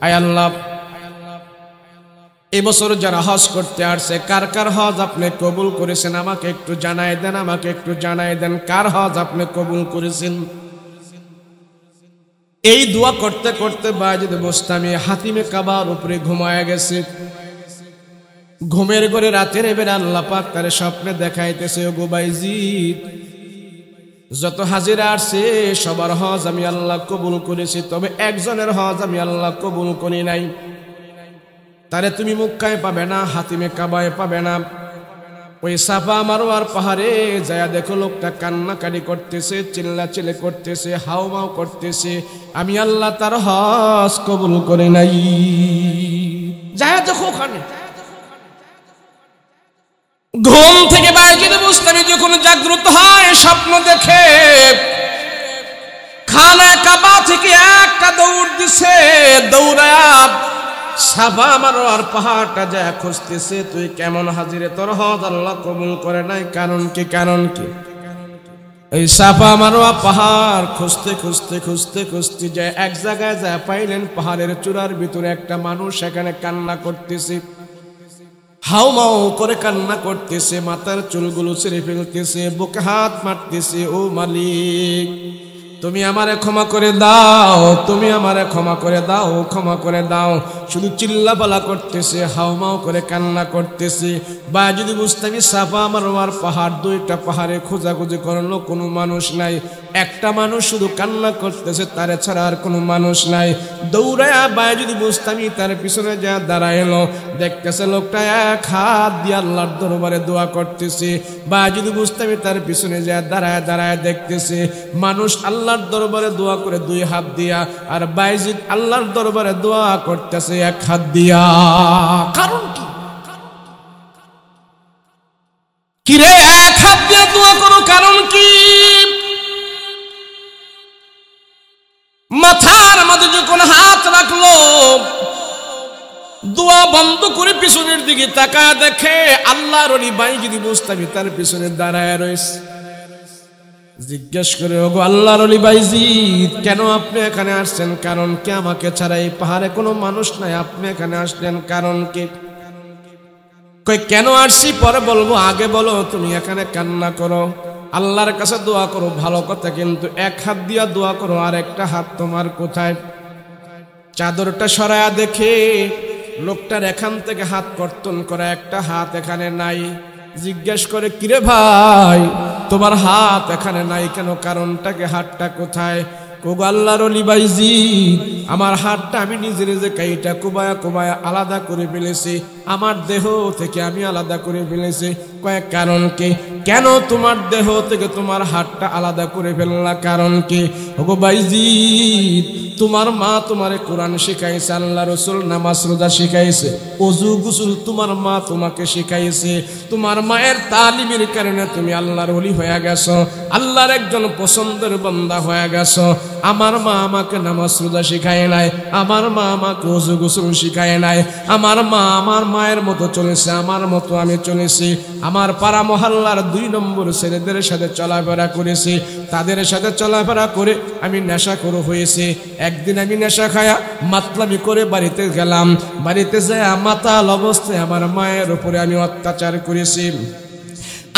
আয় আল্লাহ, এবছর যারা হজ করতে আসছে কার কার হজ আপনি কবুল করেছেন আমাকে একটু জানায় দেন, আমাকে একটু জানায় দেন কার হজ আপনি কবুল করেছেন। এই দোয়া করতে করতে বাজিদ বোস্তামি হাতিমে কাবার উপরে ঘুমায়া গেছে। ঘুমের ঘরে রাতের এবার আল্লাহ পাক তার স্বপ্নে দেখাইতেছে, ও গো বাইজিদ, যত হাজিরা আসছে সবার হজ আমি আল্লাহ কবুল করেছি, তবে একজনের হজ আমি আল্লাহ কবুল করি নাই। তারে তুমি মক্কায় পাবে না, হাতিমে কাবায় পাবে না। ওই সাফা মারওয়ার পাহাড়ে যায় দেখো লোকটা কান্নাকাটি করতেছে, চিল্লাচিল্লি করতেছে, হাউমাউ করতেছে, আমি আল্লাহ তার হজ কবুল করে নাই। যায় দেখো ওখানে। ঘুম থেকে বাইজিদ বুস্তামি যখন জাগ্রত হয় স্বপ্ন দেখে খানা কাবা থেকে একটা দৌড় দিছে, দৌড়ায়া সাফা মারওয়ার পাহাড়টা যায় খুঁজতেছে, তুই কেমন হাজিরে, তোর হজ আল্লাহ কবুল করে নাই, কারণ কি? কারণ কি? এই সাফা মারওয়া পাহাড় খুঁজতে খুঁজতে খুঁজতে খুঁজতে যায় এক জায়গায় যায় পাইলেন পাহাড়ের চূড়ার ভিতরে একটা মানুষ সেখানে কান্না করতেছে, হাউমাউ করে কান্না করতেছে, মাথার চুলগুলো ছিঁড়ে ফেলতেছে, বুকে হাত মারতেছে, ও মালিক তুমি আমারে ক্ষমা করে দাও, তুমি আমারে ক্ষমা করে দাও, ক্ষমা করে দাও। শুধু চিল্লাপালা করতেছে, হাউমাউ করে কান্না করতেছে। বাজিদ বুস্তামি সাফা মারওয়ার পাহাড়, দুইটা পাহাড়ে খোঁজাখুঁজি করলো, কোনো মানুষ নাই। একটা মানুষ শুধু কান্না করতেছে, তারে ছাড়া আর কোনো মানুষ নাই। দৌড়ায়া বাজিদ বুস্তামি তার পিছনে যা দাঁড়াইলো, দেখতেছে লোকটা এক হাত দিয়ে আল্লাহর দরবারে দোয়া করতেছে। বাজিদ বুস্তামি তার পিছনে যা দাঁড়ায় দাঁড়ায় দেখতেছে মানুষ আল্লাহর দরবারে দোয়া করে দুই হাত দিয়া, আর বাইজিদ আল্লাহর দরবারে দোয়া করতেছে এক হাত দিয়া। কারণ কি? কিরে এক হাত দিয়ে দোয়া করো, কারণ কি? মাথার মাঝে যখন হাত রাখলো, দোয়া বন্ধ করে পিছনের দিকে তাকায় দেখে আল্লাহর ওলি বাইজিদ বুস্তামি তার পিছনে দাঁড়ায় রয়েছে। জিজ্ঞেস করে, ওগো আল্লাহর ওলি বাইজিদ, কেন আপনি এখানে আসছেন? কারণ কি? আমাকে ছাড়া এই পাহাড়ে কোনো মানুষ নাই, আপনি এখানে আসলেন কারণ কি? কই কেন আসছি পরে বলবো, আগে বলো তুমি এখানে কান্না করো, আল্লাহর কাছে দোয়া করো, ভালো কথা, কিন্তু এক হাত দিয়া দোয়া করো, আর একটা হাত তোমার কোথায়? চাদরটা সরায়া দেখে লোকটার এখান থেকে হাত কর্তন করা, একটা হাত এখানে নাই। জিজ্ঞেস করে, কিরে ভাই তোমার হাত এখানে নাই কেন? কারণটাকে, হাতটা কোথায়? ওগো আল্লাহর ওলি বাইজিদ, আমার হাতটা আমি নিজে নিজে কাইটা কোবায়া কোবায়া আলাদা করে ফেলেছি, আমার দেহ থেকে আমি আলাদা করে ফেলেছি। কয়েক কারণ কি? কেন তোমার দেহ থেকে তোমার হাতটা আলাদা করে ফেললা, কারণ কি? ওগো বাইজিদ, তোমার মা তোমারে কোরআন শিখাইছে, আল্লাহ রসুল নামাজ রোজা শিখাইছে, ওযু গোসল তোমার মা তোমাকে শিখাইছে। তোমার মায়ের তালিমের কারণে তুমি আল্লাহর ওলি হয়ে গেছো, আল্লাহর একজন পছন্দের বান্দা হয়ে গেছো। আমার মা আমাকে নামাজ রোজা শিখায় নাই, আমার মা আমাকে ওযু গোসল শিখায় নাই, আমার মা আমার মায়ের মতো চলেছে, আমার মতো আমি চলেছি। আমার পাড়া মহল্লার 2 নম্বর ছেলেদের সাথে চলাফেরা করেছি, তাদের সাথে চলাফেরা করে আমি নেশাখোর হয়েছি। একদিন আমি নেশা খায়া মাতলামি করে বাড়িতে গেলাম, বাড়িতে যায় মাতাল অবস্থায় আমার মায়ের উপরে আমি অত্যাচার করেছি।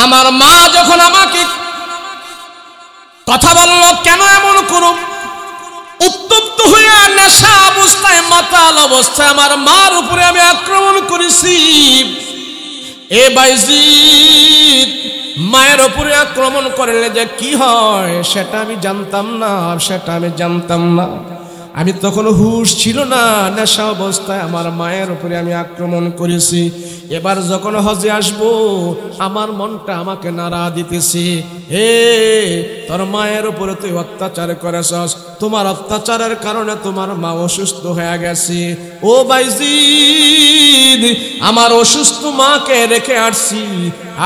আমার মা যখন আমাকে কথা বলল, কেন এমন করো, উত্তপ্ত হয়ে নেশা অবস্থায় মাতাল অবস্থায় আমার মার উপরে আমি আক্রমণ করেছি। এ বাইজিদ, মায়ের উপরে আক্রমণ করলে যে কি হয় সেটা আমি জানতাম না, সেটা আমি জানতাম না। আমি তখন হুঁশ ছিল না, নেশা অবস্থায় আমার মায়ের উপরে আমি আক্রমণ করেছি। এবার যখন হজে আসবো আমার মনটা আমাকে নাড়া দিতেছে, হে তোর মায়ের উপরে তুই অত্যাচার করেছস, তোমার অত্যাচারের কারণে তোমার মা অসুস্থ হয়ে গেছে। ও বাইজিদ, আমার অসুস্থ মাকে রেখে আসছি,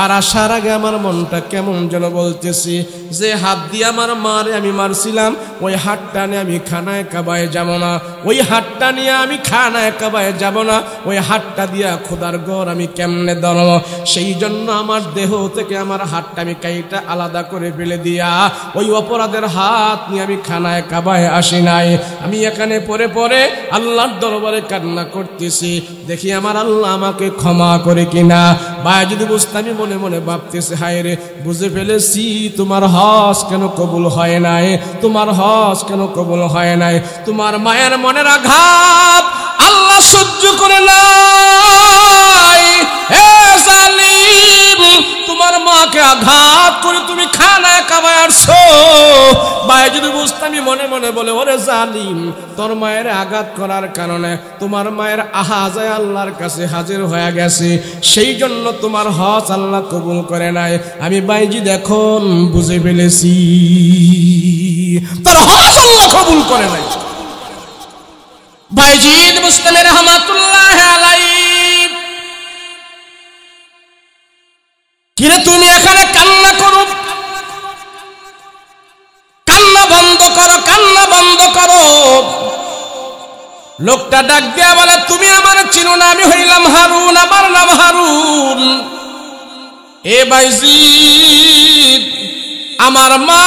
আর আসার আগে আমার মনটা কেমন যেন বলতেছি যে হাত দিয়ে আমার মারে আমি মারছিলাম, ওই হাতটা নিয়ে আমি খানায় কাবায় যাব না, ওই হাতটা নিয়ে আমি খানায় কাবায় যাব না, ওই হাতটা দিয়া খোদার ঘর আমি কেমনে ধরব? সেই জন্য আমার দেহ থেকে আমার হাতটা আমি কাইটা আলাদা করে ফেলে দিয়া ওই অপরাধের হাত নিয়ে আমি খানায় কাবায় আসি নাই। আমি এখানে পরে পরে আল্লাহর দরবারে কান্না করতেছি, দেখি আমার আল্লাহ আমাকে ক্ষমা করে কিনা। ভাই যদি বুঝতে, আমি মনে মনে ভাবতেছি, হায় রে বুঝে ফেলেছি তোমার হজ কেন কবুল হয় নাই, তোমার হজ কেন কবুল হয় নাই। তোমার মায়ের মনের আঘাত আল্লাহ সহ্য করে নাই। হে জালিম, তোমার মাকে আঘাত করে তুমি খানায় কাবায় আসছো। ভাই যদি বুঝতে, আমি মনে মনে বলে, ওরে জালিম, তোর মায়ের আঘাত করার কারণে তোমার মায়ের আহাজায় আল্লাহর কাছে হাজির হয়ে গেছে, সেই জন্য তোমার হজ আল্লাহ কবুল করে নাই। আমি বাইজি এখন বুঝে ফেলেছি তোর হজ আল্লাহ কবুল করে নাই। বাইজিদ মুস্তামি রাহমাতুল্লাহ আলাইহি, কিরে তুমি এখানে কান্না করো, কান্না বন্ধ করো, কান্না বন্ধ করো। লোকটা ডাক দিয়া বলে, তুমি আমার চিনো না? আমি হইলাম হারুন, আমার নাম হারুন। এ বাইজিদ, আমার মা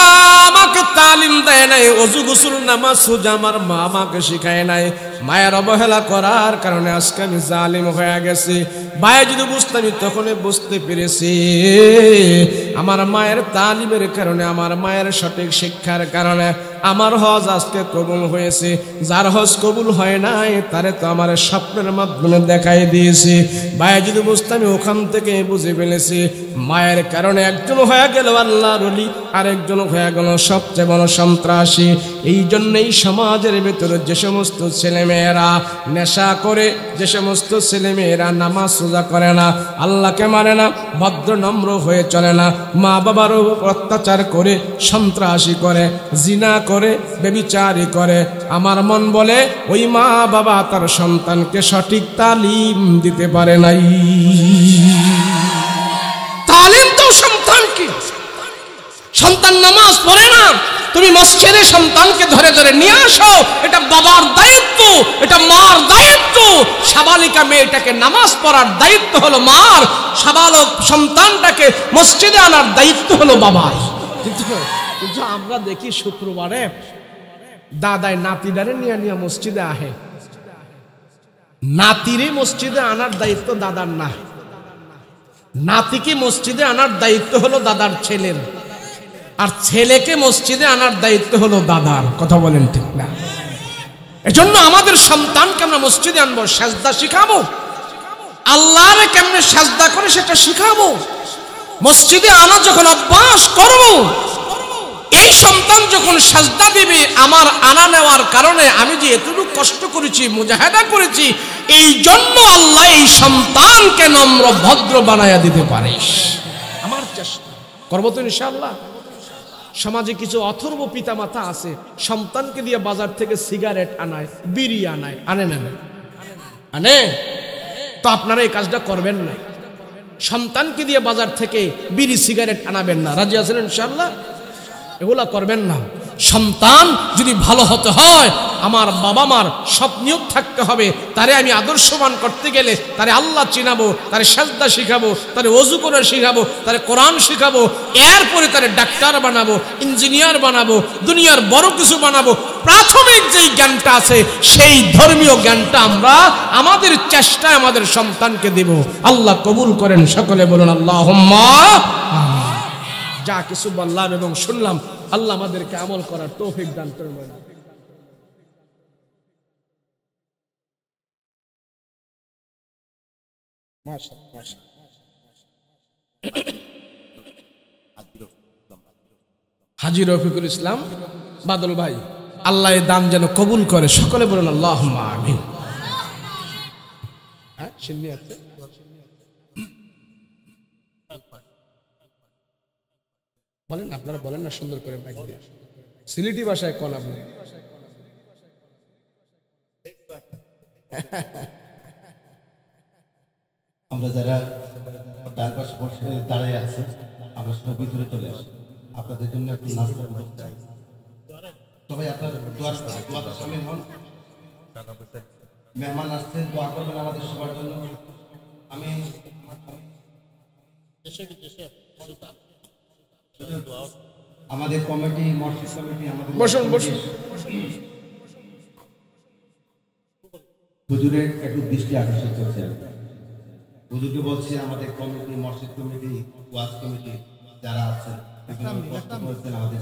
আমাকে তালিম দেয় নাই, অজু গোসল নামাজ সোজা আমার মা আমাকে শিখায় নাই। মায়ের অবহেলা করার কারণে আজকে আমি জালিম হয়ে গেছি। ভাই যদি বুঝতাম, তখনই বুঝতে পেরেছি আমার মায়ের তালিমের কারণে, আমার মায়ের সঠিক শিক্ষার কারণে আমার হজ আজকে কবুল হয়েছে। যার হজ কবুল হয় নাই তারে তো আমার স্বপ্নের মাধ্যমে দেখাই দিয়েছি। ভাই যদি বুঝতাম, ওখান থেকে বুঝে ফেলেছি মায়ের কারণে একজন হয়ে গেল আল্লাহর ওলি, আরেকজন হয়ে গেল সবচেয়ে বড় সন্ত্রাসী। এই জন্যই সমাজের ভেতরে যে সমস্ত ছেলেমেয়েরা নেশা করে, যে সমস্ত ছেলেমেয়েরা নামাজ রোজা করে না, আল্লাহকে মানে না, ভদ্র নম্র হয়ে চলে না, মা বাবার উপর অত্যাচার করে, সন্ত্রাসী করে, জিনা করে, ব্যভিচারী করে, আমার মন বলে ওই মা বাবা তার সন্তানকে সঠিক তালিম দিতে পারে নাই। তালিম তো সন্তানকে, সন্তান নামাজ পড়ে না, তুমি মসজিদে সন্তানকে ধরে ধরে নিয়ে আসো, এটা বাবার দায়িত্ব, এটা মার দায়িত্ব। সাবালিকা মেয়েটাকে নামাজ পড়ার দায়িত্ব হলো মার, সাবালক সন্তানটাকে মসজিদে আনার দায়িত্ব হলো বাবার। কিন্তু আমরা দেখি শুক্রবারে দাদাই নাতিদারে নিয়ে নিয়ে মসজিদে আহে, নাতিরে মসজিদে আনার দায়িত্ব দাদার না, নাতিকে মসজিদে আনার দায়িত্ব হলো দাদার ছেলের, আর ছেলেকে মসজিদে আনার দায়িত্ব হলো দাদার। কথা বলেন ঠিক না? এজন্য আমাদের সন্তানকে আমরা মসজিদে আনবো, সাজদা শিখাবো, আল্লাহরে কেমনে সাজদা করে সেটা শিখাবো, মসজিদে আনা যখন অভ্যাস করবো, এই সন্তান যখন সাজদা দিবে, আমার আনা নেওয়ার কারণে আমি যে এতটুকু কষ্ট করেছি, মুজাহাদা করেছি, এই জন্য আল্লাহ এই সন্তানকে নম্র ভদ্র বানায়া দিতে পারিস। আমার চেষ্টা করবো তো ইনশাআল্লাহ। সমাজে কিছু অথর্ব পিতামাতা আছে, সন্তানকে দিয়ে বাজার থেকে সিগারেট আনায়, বিড়ি আনায়, আনে না? আনে তো আপনারা এই কাজটা করবেন না, সন্তানকে দিয়ে বাজার থেকে বিড়ি সিগারেট আনাবেন না। রাজি আছেন ইনশাআল্লাহ? এগুলা করবেন না। সন্তান যদি ভালো হতে হয়, আমার বাবা মার সব নিয়ত থাকতে হবে, তারে আমি আদর্শবান করতে গেলে তারে আল্লাহ চিনাবো, তারে সাজদা শিখাবো, তারে ওযু করে শিখাবো, তারে কোরআন শিখাবো, এরপরে তারে ডাক্তার বানাবো, ইঞ্জিনিয়ার বানাবো, দুনিয়ার বড় কিছু বানাবো। প্রাথমিক যেই জ্ঞানটা আছে সেই ধর্মীয় জ্ঞানটা আমরা আমাদের চেষ্টায় আমাদের সন্তানকে দেব। আল্লাহ কবুল করেন, সকলে বলুন আল্লাহুম্মা আমিন। যা কিছু বললাম এবং শুনলাম, আল্লাহ আমাদেরকে আমল করার তৌফিক দান করবেন। হাজী রফিকুল ইসলাম বাদল ভাই, আল্লাহ এই দান যেন কবুল করে, সকলে বলুন আল্লাহুম্মা আমিন। বলেন, আপনারা বলেন না সুন্দর করে, সিলেটি ভাষায় কোন আপনি আমরা যারা ডান পাশে বসে দাঁড়িয়ে আছি, আমরা সবাই ভিতরে চলে আসি, আপনাদের জন্য একটু নাস্তা চাই। সবাই আপনার দোয়ার সামিল হন। মেহমান আসছেন, দোয়া করবেন আমাদের সবার জন্য। আমি আমাদের কমিটি, মসজিদ কমিটি, আমাদের বসুন। হুজুরের একটু দৃষ্টি আকর্ষণ করছে। হুজুরকে বলছি আমাদের কমিটি, মসজিদ কমিটি, ওয়াজ কমিটি যারা আছেন কষ্ট করেছেন আমাদের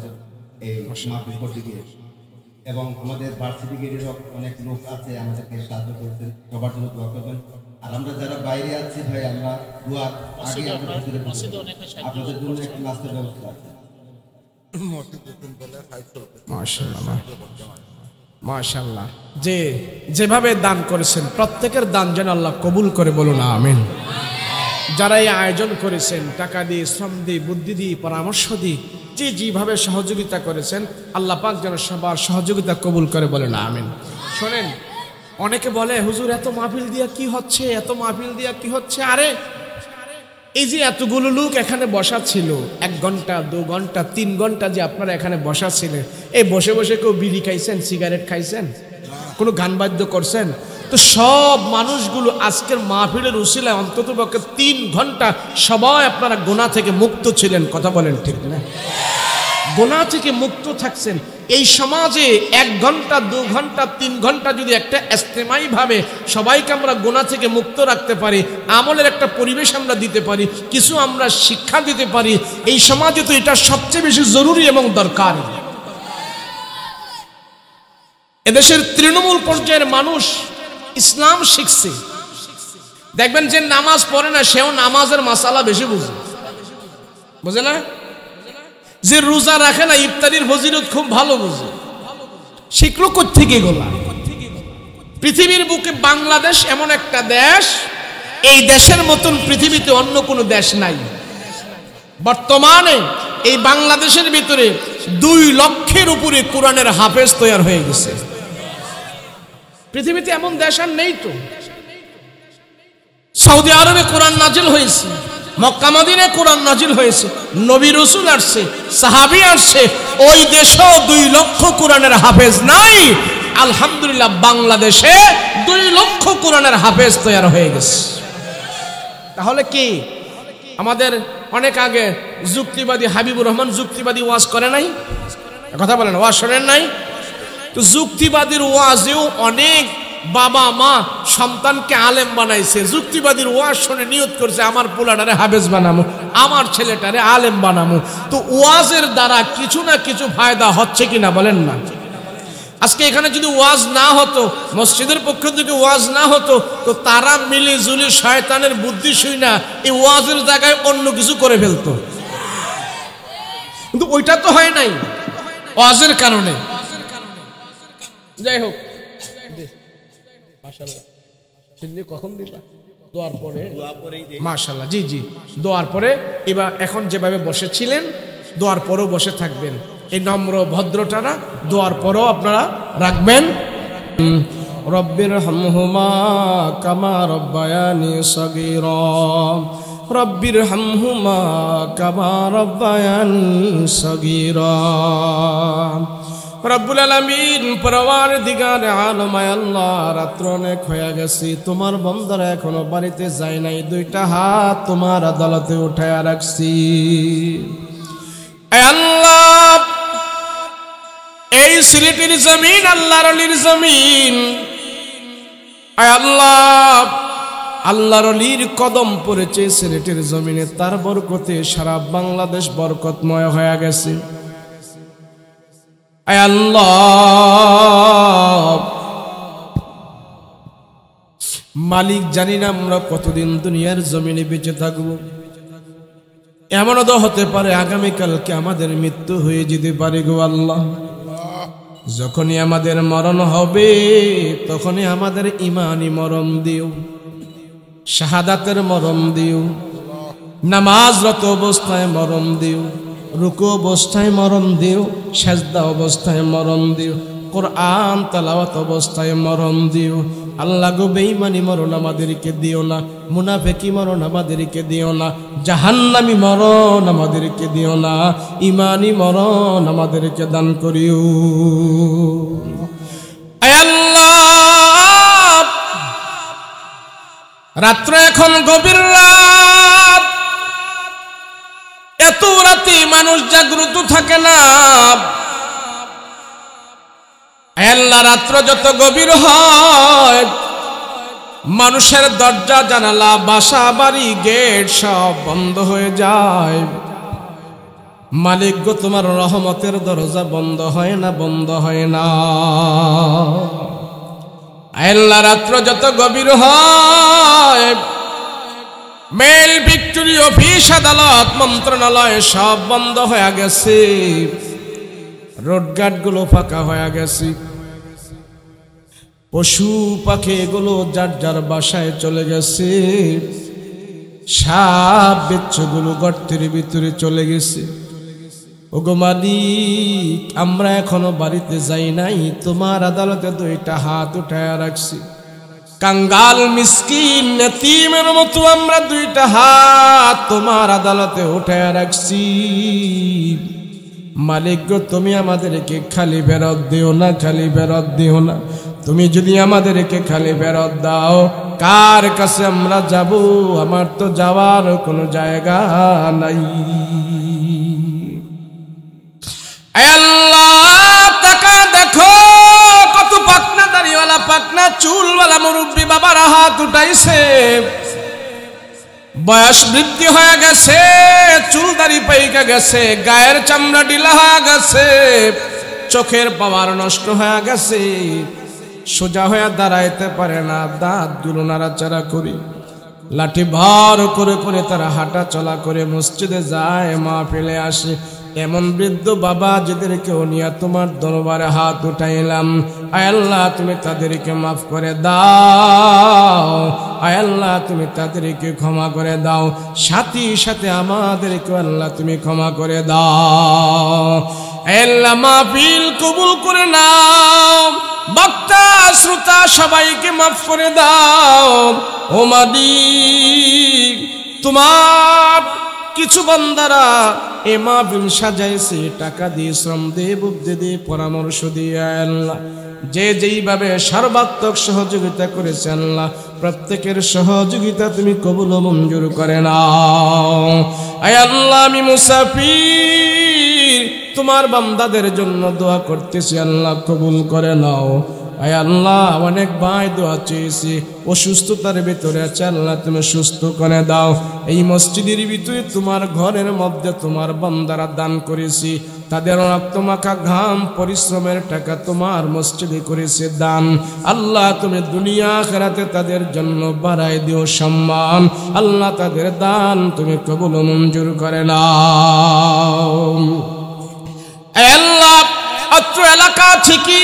এই মাহফিল করতে গিয়ে, এবং আমাদের ভার্সিটি গেটেরও অনেক লোক আছে আমাদেরকে সাহায্য করেছেন, সবার জন্য দোয়া করবেন। আর আমরা যারা বাইরে আছি ভাই, আমরা দোয়ার আগে আপনাদের জন্য একটু নাস্তার ব্যবস্থা আছে। মাশাআল্লাহ, যেভাবে দান করেছেন প্রত্যেকের দান যেন আল্লাহ কবুল করে, বলুন আমিন। যারা এই আয়োজন করেছেন, টাকা দিয়ে, শ্রম দিয়ে, বুদ্ধি দিয়ে, পরামর্শ দিয়ে, যেভাবে সহযোগিতা করেছেন, আল্লাহ পাক যেন সবার সহযোগিতা কবুল করে, বলেন আমিন। শোনেন, অনেকে বলে হুজুর এত মাহফিল দিয়া কি হচ্ছে, এত মাহফিল দিয়া কি হচ্ছে? আরে এই যে এতগুলো লোক এখানে বসা ছিল, 1 ঘন্টা 2 ঘন্টা 3 ঘন্টা যে আপনারা এখানে বসা ছিলেন, এই বসে বসে কেউ বিড়ি খাইছেন, সিগারেট খাইছেন, কোনো গান বাদ্য করছেন? তো সব মানুষগুলো আজকের মাহফিলের উসিলায় অন্তত পক্ষে 3 ঘন্টা সবাই আপনারা গুনাহ থেকে মুক্ত ছিলেন। কথা বলেন ঠিক না? গুনাহ থেকে মুক্ত থাকছেন। এই সমাজে 1 ঘন্টা 2 ঘন্টা 3 ঘন্টা যদি একটা ইজতিমাই ভাবে সবাইকে আমরা গুনাহ থেকে মুক্ত রাখতে পারি, আমলের একটা পরিবেশ আমরা দিতে পারি, কিছু আমরা শিক্ষা দিতে পারি, এই সমাজে তো এটা সবচেয়ে বেশি জরুরি এবং দরকার। এদেশের তৃণমূল পর্যায়ের মানুষ ইসলাম শিখছে। দেখবেন যে নামাজ পড়ে না, সেও নামাজের মাসালা বেশি বুঝে না। যে রোজা রাখে না, ইফতারির ফজিলত খুব ভালো বুঝে। শিখলো কোত্থেকে গোলা? পৃথিবীর বুকে বাংলাদেশ এমন একটা দেশ, এই দেশের মতন পৃথিবীতে অন্য কোনো দেশ নাই। বর্তমানে এই বাংলাদেশের ভিতরে 2 লক্ষের উপরে কোরআনের হাফেজ তৈরি হয়ে গেছে। পৃথিবীতে এমন দেশ আর নেই তো। সৌদি আরবে কোরআন নাজিল হয়েছে, মক্কা মদিনায় কোরআন নাজিল হয়েছে, নবী রাসূল আসছে, সাহাবী আসছে, ওই দেশেও 2 লক্ষ কোরআনের হাফেজ নাই। আলহামদুলিল্লাহ, বাংলাদেশে 2 লক্ষ কোরআনের হাফেজ তৈরি হয়ে গেছে। তাহলে কি আমাদের অনেক আগে যুক্তিবাদী হাবিবুর রহমান যুক্তিবাদী ওয়াজ করে নাই? কথা বলেন, ওয়াজ শোনেন নাই? তো যুক্তিবাদীর ওয়াজেও অনেক বাবা মা সন্তানকে আলেম বানাইছে। যুক্তিবাদীর ওয়াজ শুনে নিয়ত করছে আমার পোলাটারে হাফেজ বানামো, আমার ছেলেটারে আলেম বানামো। তো ওয়াজের দ্বারা কিছু না কিছু ফায়দা হচ্ছে কিনা বলেন না? আজকে এখানে যদি ওয়াজ না হতো, মসজিদের পক্ষ থেকে ওয়াজ না হতো, তো তারা মিলে জুলি শয়তানের বুদ্ধি শুই না এই ওয়াজের জায়গায় অন্য কিছু করে ফেলতো। কিন্তু ওইটা তো হয় নাই ওয়াজের কারণে। যাই হোক, কখন দিবা? দোয়ার পরে। মাশাআল্লাহ, জি দোয়ার পরে। এবার এখন যেভাবে বসেছিলেন, দোয়ার পরেও বসে থাকবেন। এই নম্র ভদ্রটারা দোয়ার পরেও আপনারা রাখবেন। রব্বির হামহুমা কামা রব্বায়ানি সগীরা, রব্বির হামহুমা কামা রব্বায়ানি সগীরা। রব্বুল আলামিন, পরওয়ারদিগারে আলম, আল্লাহ রাত্র অনেক হয়ে গেছে, তোমার বান্দারা এখনো বাড়িতে যায় নাই, 2টা হাত তোমার আদালতে উঠায়া রাখছি। আল্লাহ, এই সিলেটের জমিন আল্লাহর ওলির জমিন। আল্লাহ, আল্লাহর ওলির কদম পড়েছে সিলেটের জমিনে, তার বরকতে সারা বাংলাদেশ বরকতময় হয়ে গেছে। আল্লাহ, মালিক, জানি না আমরা কতদিন দুনিয়ার জমিনে বেঁচে থাকবো। এমনও তো হতে পারে আগামীকালকে আমাদের মৃত্যু হয়ে যেতে পারে গো আল্লাহ। যখনই আমাদের মরণ হবে তখনই আমাদের ইমানি মরণ দিও, শাহাদাতের মরণ দিও, নামাজরত অবস্থায় মরণ দিও, রুকু অবস্থায় মরণ দিও, সাজদা অবস্থায় মরণ দিও, কোরআন তেলাওয়াত অবস্থায় মরণ দিও। আল্লাহ গো, বেঈমানি মরণ আমাদেরকে দিও না, মুনাফিকি মরণ আমাদেরকে দিও না, জাহান্নামী মরণ আমাদেরকে দিও না, ঈমানি মরণ আমাদেরকে দান করিও। আয় আল্লাহ, রাত্র এখন গভীর রাত, এত রাতে মানুষ জাগ্রত থাকে না। আল্লাহ রাত্র যত গভীর হয় মানুষের দরজা জানালা বাসা বাড়ি গেট সব বন্ধ হয়ে যায়। মালিক গো তোমার রহমতের দরজা বন্ধ হয় না, বন্ধ হয় না। আল্লাহ রাত্র যত গভীর হয় মেল ভিক্টোরি অফিস আদালত মন্ত্রণালয় সব বন্ধ হয়ে গেছে, রোডঘাট গুলো ফাঁকা হয়ে গেছে, পশু পাখি এগুলো যার যার বাসায় চলে গেছে, সাপ বিচ্ছুগুলো গর্তের ভিতরে চলে গেছে। ওগো মালিক আমরা এখনো বাড়িতে যাই নাই, তোমার আদালতে দুইটা হাত উঠায় রাখছি। কাঙ্গাল মিসকিন এতিমের মতো আমরা দুইটা হাত তোমার আদালতে উঠায় রাখছি। মালিক গো তুমি আমাদেরকে খালি ফেরত দিও না, খালি ফেরত দিও না। তুমি যদি আমাদেরকে খালি ফেরত দাও কার কাছে আমরা যাব? আমার তো যাওয়ার কোনো জায়গা নাই। আল্লাহ তাকা দেখো কত পাকনা দাড়িওয়ালা পাকনা চুলওয়ালা মুরব্বী বাবারা হাত উঠাইছে। বয়স বৃদ্ধি হয়ে গেছে, চুল দাড়ি পাইকা গেছে, গায়ের চামড়া ঢিলা হয়ে গেছে, চোখের পাওয়ার নষ্ট হয়ে গেছে, সোজা হয়ে দাঁড়াইতে পারে না, দাঁত গুলো নাড়াচাড়া করি, লাঠি ভার করে করে তারা হাঁটা চলা করে মসজিদে যায়, মা ফেলে আসে। এমন বৃদ্ধ বাবা যাদেরকে নিয়ে তোমার দরবারে হাত উঠাইলাম, আয় আল্লাহ তুমি তাদেরকে মাফ করে দাও, আয় আল্লাহ তুমি তাদেরকে ক্ষমা করে দাও, সাথে সাথে আমাদেরকে আল্লাহ তুমি ক্ষমা করে দাও। আল্লাহ মাহফিল কবুল করে নাও, বক্তা শ্রোতা সবাইকে মাফ করে দাও। ও মালিক তোমার কিছু বান্দারা এ মাহফিল সাজাইছে টাকা দিয়ে, শ্রম দিয়ে, বুদ্ধি দিয়ে, পরামর্শ দিয়ে। আল্লাহ যে যেইভাবে সর্বাত্মক সহযোগিতা করেছে আল্লাহ প্রত্যেকের সহযোগিতা তুমি কবুল ও মঞ্জুর করে নাও। আয় আল্লাহ আমি মুসাফির তোমার বান্দাদের জন্য দোয়া করতেছি, আল্লাহ কবুল করে নাও। আয় আল্লাহ অনেক ভাই দোয়া চেয়েছি, অসুস্থতার ভিতরে আছে, আল্লাহ তুমি সুস্থ করে দাও। এই মসজিদের ভিতরে তোমার ঘরের মধ্যে তোমার বান্দারা দান করেছি, তাদের রক্তমাখা ঘাম পরিশ্রমের টাকা তোমার মসজিদে করেছে দান। আল্লাহ তুমি দুনিয়া আখিরাতে তাদের জন্য বাড়াই দিও সম্মান। আল্লাহ তাদের দান তুমি কবুল মঞ্জুর করে নাও। আল্লাহ অত্র এলাকা থেকে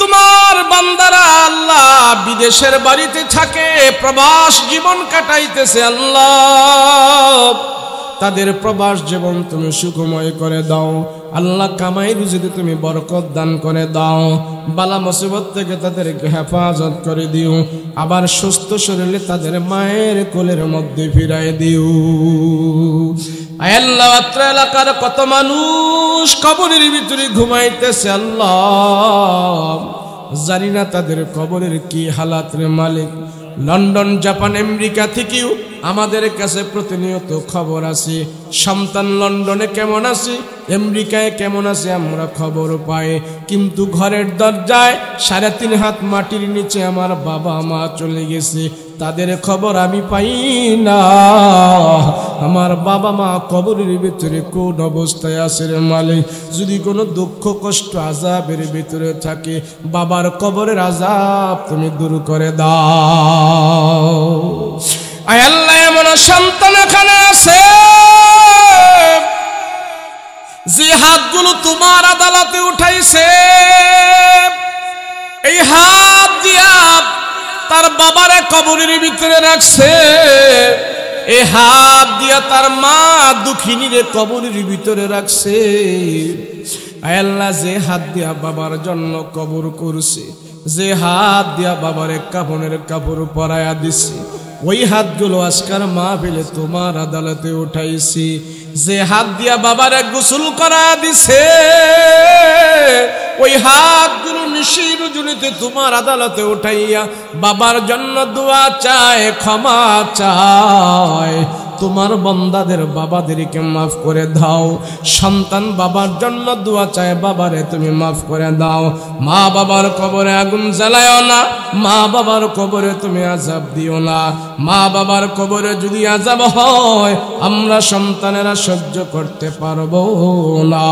তোমার বান্দারা আল্লাহ বিদেশের বাড়িতে থাকে, প্রবাস জীবন কাটাইতেছে, আল্লাহ তাদের প্রবাস জীবন তুমি সুখময় করে দাও। আল্লাহ কামাই রুজিতে তুমি বরকত দান করে দাও, বালা মুসিবত থেকে তাদেরকে হেফাজত করে দিও, আবার সুস্থ শরীরে তাদের মায়ের কোলের মধ্যে ফিরাই দিও। আল্লাহ অত্র এলাকার কত মানুষ কবরের ভিতরে ঘুমাইতেছে, আল্লাহ জানি না তাদের কবরের কি হালাত রে মালিক। লন্ডন জাপান আমেরিকা থেকেও আমাদের কাছে প্রতিনিয়ত খবর আছে, সন্তান লন্ডনে কেমন আছে, আমেরিকায় কেমন আছে আমরা খবর পাই, কিন্তু ঘরের দরজায় 3.5 হাত মাটির নিচে আমার বাবা মা চলে গেছে, তাদের খবর আমি পাই না। আমার বাবা মা কবরের ভিতরে কোন অবস্থায় আছে রে মালিক? যদি কোনো দুঃখ কষ্ট আযাবের ভিতরে থাকে বাবার কবরের আযাব তুমি দূর করে দাও। আয় আল্লাহ এমন সন্তান এখানে আছে যে হাতগুলো তোমার আদালতে উঠাইছে, এই হাত দিয়া তার বাবারে কবরের ভিতরে রাখছে, এই হাত দিয়া তার মা দুঃখিনীরে কবরের ভিতরে রাখছে। আয় আল্লাহ যে হাত দিয়া বাবার জন্য কবর করছে, যে হাত দিয়া বাবারে কাফনের কাপড় পরায়া দিছে, ওই হাতগুলো আজকার মাহফিলে তোমার আদালতে উঠাইছি। যে হাত দিয়া বাবারে গোসল করা দিছে ওই হাতগুলো নিশির জুনিতে তোমার আদালতে উঠাইয়া বাবার জন্য দোয়া চায়, ক্ষমা চায়। তোমার বান্দাদের বাবাদেরকে মাফ করে দাও। সন্তান বাবার জন্য দোয়া চায়, বাবারে তুমি মাফ করে দাও। মা বাবার কবরে আগুন জ্বালায়ও না, মা বাবার কবরে তুমি আযাব দিও না। মা বাবার কবরে যদি আযাব হয় আমরা সন্তানেরা সহ্য করতে পারবো না।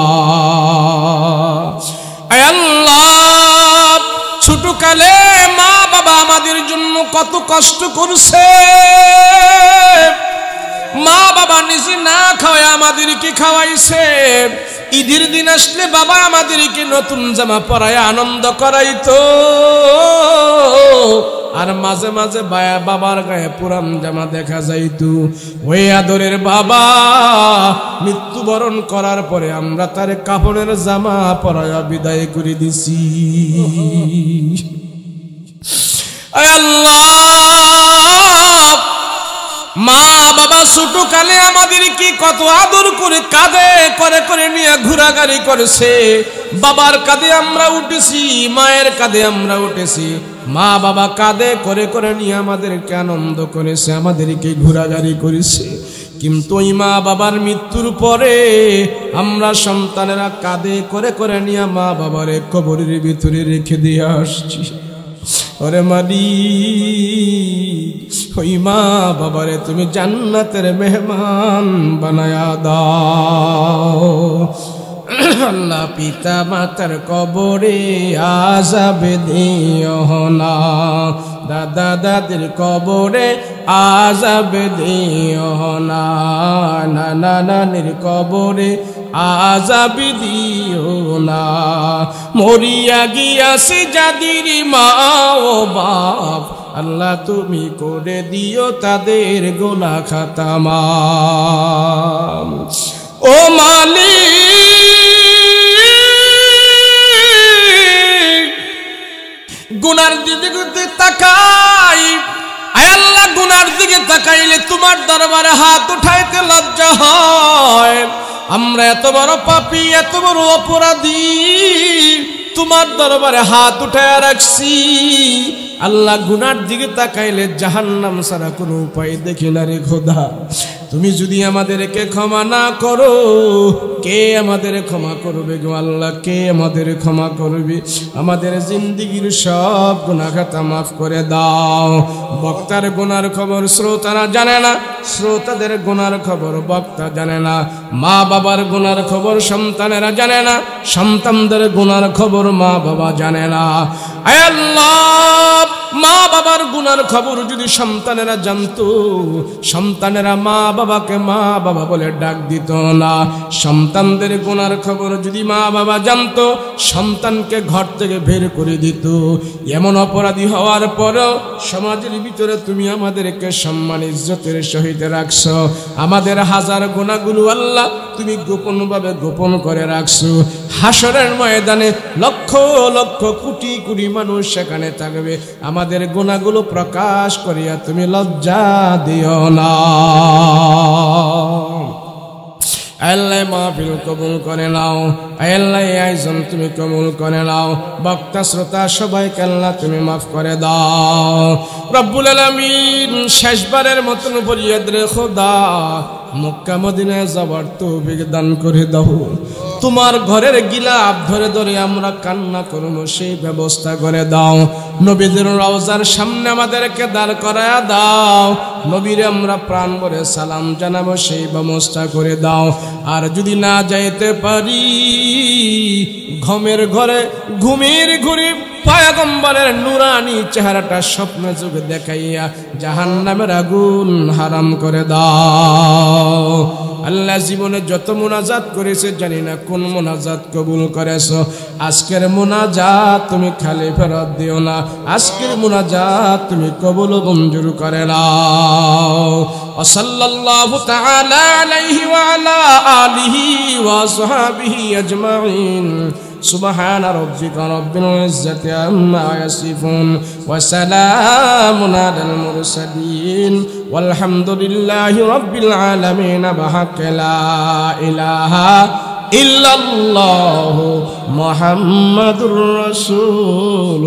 আয় আল্লাহ, ছোটকালে মা বাবা আমাদের জন্য কত কষ্ট করছে। মা বাবা নিজে না খাওয়ায় আমাদেরকে খাওয়াইছে। ঈদের দিন আসলে বাবা আমাদেরকে নতুন জামা পরায় আনন্দ করাইতো, আর মাঝে মাঝে বাবার গায়ে পুরান জামা দেখা যাইতো। ওই আদরের বাবা মৃত্যুবরণ করার পরে আমরা তার কাপড়ের জামা পরায় বিদায় করে দিছি। আল্লাহ, মা বাবা ছোটকালে আমাদেরকে কত আদর করে কাঁধে করে করে নিয়ে ঘোরাঘুরি করেছে। বাবার কাঁধে আমরা উঠেছি, মায়ের কাঁধে আমরা উঠেছি। মা বাবা কাঁধে করে করে নিয়ে আমাদেরকে আনন্দ করেছে, আমাদেরকে ঘোরাঘুরি করেছে। কিন্তু ওই মা বাবার মৃত্যুর পরে আমরা সন্তানেরা কাঁধে করে করে নিয়ে মা বাবার কবরের ভিতরে রেখে দিয়ে আসছি। ওরে মালিক, ওই মা বাবারে তুমি জান্নাতের মেহমান বানায়া দাও। আল্লাহ, পিতা মাতার কবরে আযাব দিও না, দাদা দাদির কবরে আযাব দিও না, নানা নানির কবরে আযাব দিও না। মরিয়া গিয়াছে যাদের মা ও বাপ, আল্লাহ তুমি করে দিও তাদের গোনা খাতা মাফ। ও মালিক, গুনার দিকে তাকাই, আয় আল্লাহ, গুনার দিকে তাকাইলে তোমার দরবারে হাত উঠাইতে লজ্জা হয়। আমরা এত বড় পাপী, এত বড় অপরাধী, তোমার দরবারে হাত উঠায় রাখছি। আল্লাহ, গুনার দিকে তাকাইলে জাহান্নাম ছাড়া কোনো উপায় দেখি না রে খোদা। তুমি যদি আমাদেরকে ক্ষমা না করো, কে আমাদের ক্ষমা করবে গো আল্লাহ? কে আমাদের ক্ষমা করবে? আমাদের জিন্দেগীর সব গুনাহ খাতা মাফ করে দাও। বক্তার গুনার খবর শ্রোতারা জানে না, শ্রোতাদের গুনার খবর বক্তা জানে না। মা বাবার গুনার খবর সন্তানেরা জানে না, সন্তানদের গুনার খবর মা বাবা জানে না। আয় আল্লাহ, মা বাবার গুনার খবর যদি সন্তানেরা জানতো, সন্তানেরা মা বাবাকে মা বাবা বলে ডাক দিত না। সন্তানদের গুনার খবর যদি মা বাবা জানতো, সন্তানকে ঘর থেকে বের করে দিত। এমন অপরাধী হওয়ার পরও সমাজের ভিতরে তুমি আমাদেরকে সম্মান ইজ্জতের সহিত রাখছো। আমাদের হাজার গুনাহগুলো আল্লাহ তুমি গোপনভাবে গোপন করে রাখছো। হাসরের ময়দানে লক্ষ লক্ষ কোটি কোটি মানুষ সেখানে থাকবে, আমাদের গুনাহগুলো প্রকাশ করিয়া তুমি লজ্জা দিও না। আল্লাহ, মাহফিল কবুল করে নাও। আল্লাহ, আয়োজন তুমি কবুল করে নাও। বক্তা শ্রোতা সবাইকে আল্লাহ তুমি মাফ করে দাও। রব্বুল আলামিন, শেষবারের মতন ফরিয়াদ রে খোদা, মক্কা মদিনায় যাবার তৌফিক দান করে দাও। তোমার ঘরের গিলাপ ধরে ধরে আমরা কান্না করব, সেই ব্যবস্থা করে দাও। নবীদের রওজার সামনে আমাদেরকে দাঁড় করায়া দাও। নবীরে আমরা প্রাণ ভরে সালাম জানাবো, সেই ব্যবস্থা করে দাও। আর যদি না যাইতে পারি, ঘুমের ঘরে ঘুমের ঘুরে পয়গম্বরের নুরানি চেহারাটা স্বপ্ন যুগে দেখাইয়া জাহান্নামের আগুন হারাম করে দাও। আল্লাহ, জীবনে যত মুনাজাত করেছে জানি না কোন মুনাজাত কবুল করেছো। আজকের মুনাজাত তুমি খালি ফেরত দিও না, আজকের মুনাজাত তুমি কবুল মঞ্জুর করে নাও। সাল্লাল্লাহু তাআলা আলাইহি ওয়া আলা আলিহি ওয়া সাহবিহি আজমাইন। سبحان ربك رب العزة عما يصفون وسلام على المرسلين والحمد لله رب العالمين بحق لا إله ইল্লাল্লাহু মুহাম্মাদুর রাসূলুল্লাহ।